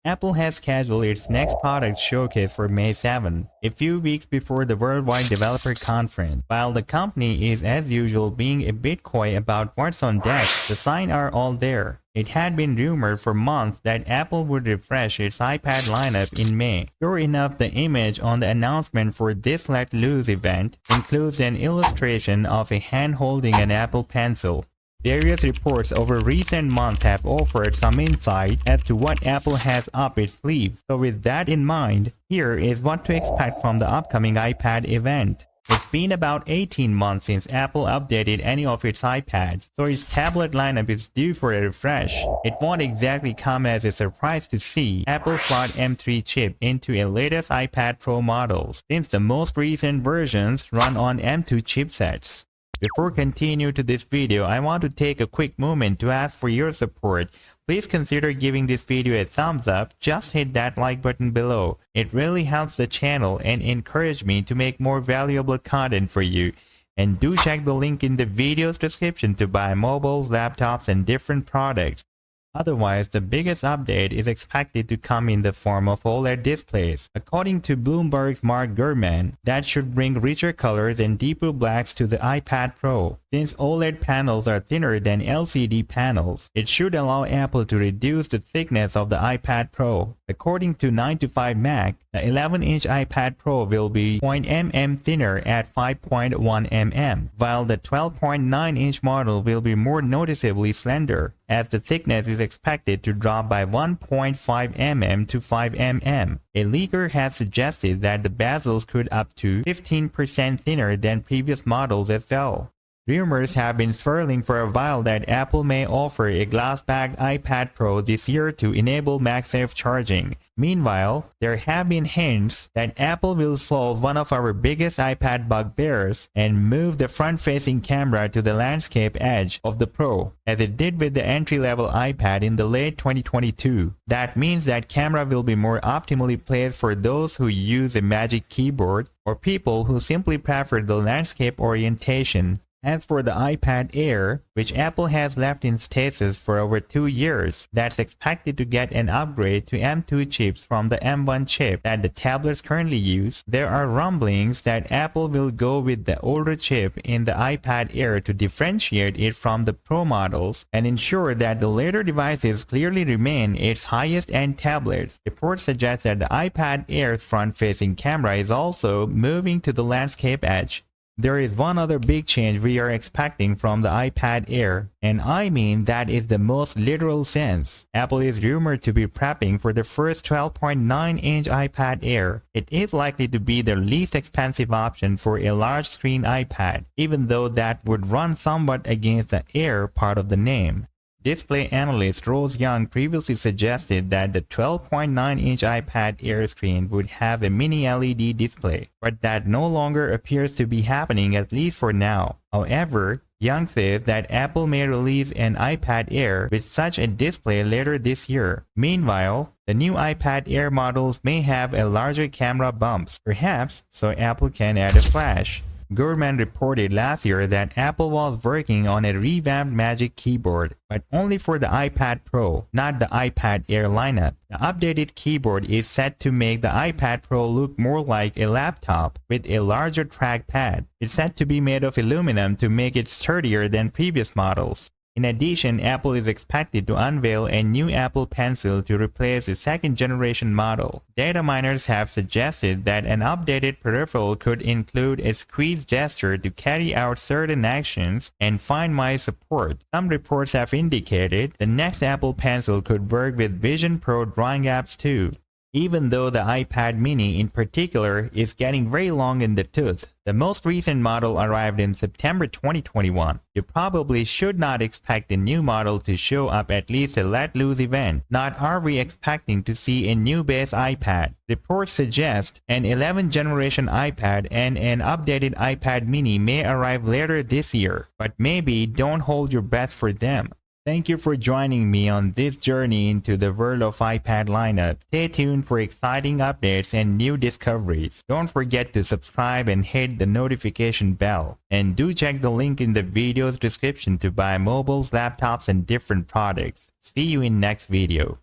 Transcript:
Apple has scheduled its next product showcase for May 7, a few weeks before the Worldwide Developer Conference. While the company is as usual being a bit coy about what's on deck, the signs are all there. It had been rumored for months that Apple would refresh its iPad lineup in May. Sure enough, the image on the announcement for this Let Loose event includes an illustration of a hand holding an Apple Pencil. Various reports over recent months have offered some insight as to what Apple has up its sleeve. So with that in mind, here is what to expect from the upcoming iPad event. It's been about 18 months since Apple updated any of its iPads, so its tablet lineup is due for a refresh. It won't exactly come as a surprise to see Apple slot M3 chip into a latest iPad Pro models, since the most recent versions run on M2 chipsets. Before continuing to this video, I want to take a quick moment to ask for your support. Please consider giving this video a thumbs up. Just hit that like button below. It really helps the channel and encourages me to make more valuable content for you. And do check the link in the video's description to buy mobiles, laptops, and different products. Otherwise, the biggest update is expected to come in the form of OLED displays. According to Bloomberg's Mark Gurman, that should bring richer colors and deeper blacks to the iPad Pro. Since OLED panels are thinner than LCD panels, it should allow Apple to reduce the thickness of the iPad Pro. According to 9to5Mac, the 11-inch iPad Pro will be 0.1 mm thinner at 5.1 mm, while the 12.9-inch model will be more noticeably slender, as the thickness is expected to drop by 1.5 mm to 5 mm. A leaker has suggested that the bezels could up to 15% thinner than previous models as well. Rumors have been swirling for a while that Apple may offer a glass-backed iPad Pro this year to enable MagSafe charging. Meanwhile, there have been hints that Apple will solve one of our biggest iPad bugbears and move the front-facing camera to the landscape edge of the Pro, as it did with the entry-level iPad in the late 2022. That means that camera will be more optimally placed for those who use a Magic Keyboard or people who simply prefer the landscape orientation. As for the iPad Air, which Apple has left in stasis for over 2 years, that's expected to get an upgrade to M2 chips from the M1 chip that the tablets currently use, there are rumblings that Apple will go with the older chip in the iPad Air to differentiate it from the Pro models and ensure that the later devices clearly remain its highest-end tablets. Reports suggest that the iPad Air's front-facing camera is also moving to the landscape edge. There is one other big change we are expecting from the iPad Air, and I mean that in the most literal sense. Apple is rumored to be prepping for the first 12.9-inch iPad Air. It is likely to be the least expensive option for a large-screen iPad, even though that would run somewhat against the Air part of the name. Display analyst Rose Young previously suggested that the 12.9-inch iPad Air screen would have a mini LED display, but that no longer appears to be happening, at least for now. However, Young says that Apple may release an iPad Air with such a display later this year. Meanwhile, the new iPad Air models may have a larger camera bumps, perhaps so Apple can add a flash. Gurman reported last year that Apple was working on a revamped Magic Keyboard, but only for the iPad Pro, not the iPad Air lineup. The updated keyboard is set to make the iPad Pro look more like a laptop with a larger trackpad. It's said to be made of aluminum to make it sturdier than previous models. In addition, Apple is expected to unveil a new Apple Pencil to replace the second-generation model. Data miners have suggested that an updated peripheral could include a squeeze gesture to carry out certain actions and Find My support. Some reports have indicated the next Apple Pencil could work with Vision Pro drawing apps too. Even though the iPad mini in particular is getting very long in the tooth, the most recent model arrived in September 2021. You probably should not expect the new model to show up at least a Let Loose event. Not are we expecting to see a new base iPad. Reports suggest an 11th generation iPad and an updated iPad mini may arrive later this year, but maybe don't hold your breath for them. Thank you for joining me on this journey into the world of iPad lineup. Stay tuned for exciting updates and new discoveries. Don't forget to subscribe and hit the notification bell. And do check the link in the video's description to buy mobiles, laptops, and different products. See you in next video.